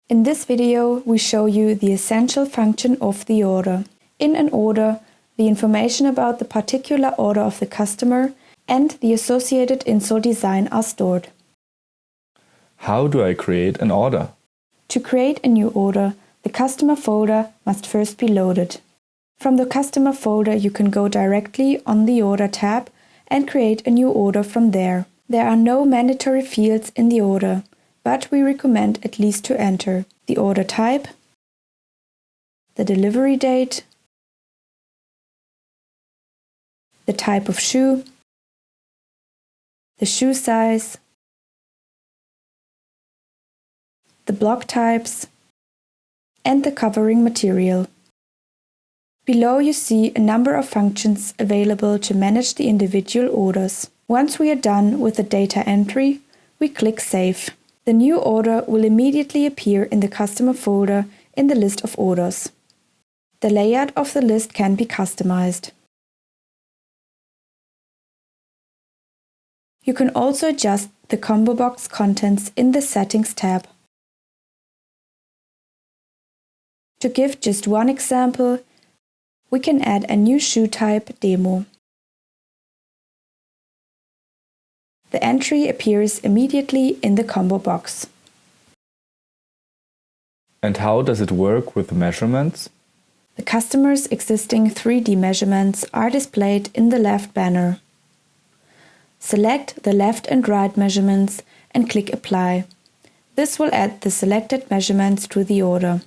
In this video, we show you the essential function of the order. In an order, the information about the particular order of the customer and the associated insole design are stored. How do I create an order? To create a new order, the customer folder must first be loaded. From the customer folder, you can go directly on the Order tab and create a new order from there. There are no mandatory fields in the order, but we recommend at least to enter the order type, the delivery date, the type of shoe, the shoe size, the block types, and the covering material. Below you see a number of functions available to manage the individual orders. Once we are done with the data entry, we click Save. The new order will immediately appear in the customer folder in the list of orders. The layout of the list can be customized. You can also adjust the combo box contents in the Settings tab. To give just one example, we can add a new shoe type demo. The entry appears immediately in the combo box. And how does it work with measurements? The customer's existing 3D measurements are displayed in the left banner. Select the left and right measurements and click Apply. This will add the selected measurements to the order.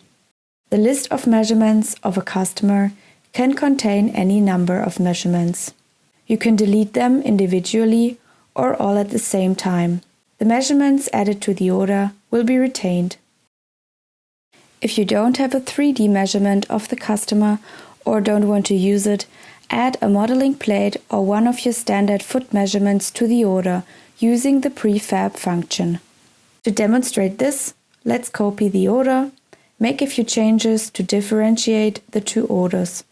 The list of measurements of a customer can contain any number of measurements. You can delete them individually or all at the same time. The measurements added to the order will be retained. If you don't have a 3D measurement of the customer or don't want to use it, add a modeling plate or one of your standard foot measurements to the order using the prefab function. To demonstrate this, let's copy the order, make a few changes to differentiate the two orders,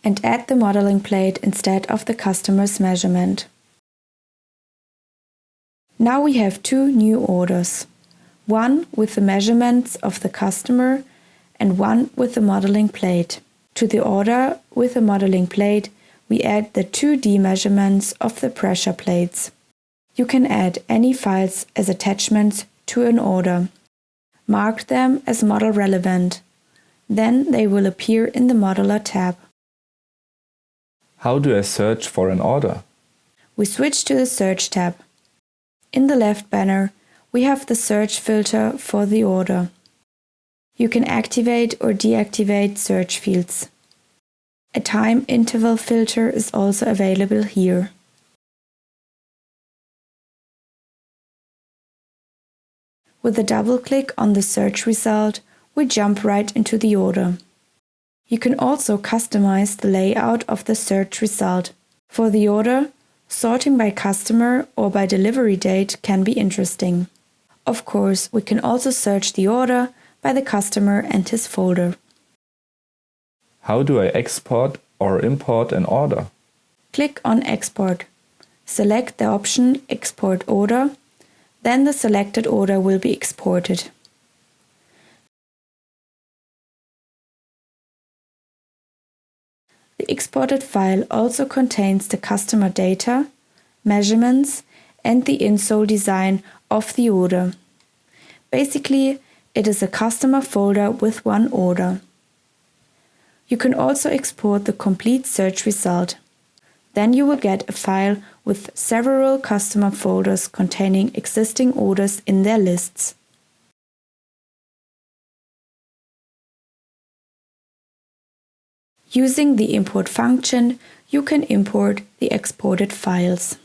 and add the modeling plate instead of the customer's measurement. Now we have two new orders, one with the measurements of the customer and one with the modeling plate. To the order with the modeling plate, we add the 2D measurements of the pressure plates. You can add any files as attachments to an order. Mark them as model relevant. Then they will appear in the Modeler tab. How do I search for an order? We switch to the Search tab. In the left banner, we have the search filter for the order. You can activate or deactivate search fields. A time interval filter is also available here. With a double click on the search result, we jump right into the order. You can also customize the layout of the search result. For the order, sorting by customer or by delivery date can be interesting. Of course, we can also search the order by the customer and his folder. How do I export or import an order? Click on Export. Select the option Export Order, then the selected order will be exported. The exported file also contains the customer data, measurements, and the insole design of the order. Basically, it is a customer folder with one order. You can also export the complete search result. Then you will get a file with several customer folders containing existing orders in their lists. Using the import function, you can import the exported files.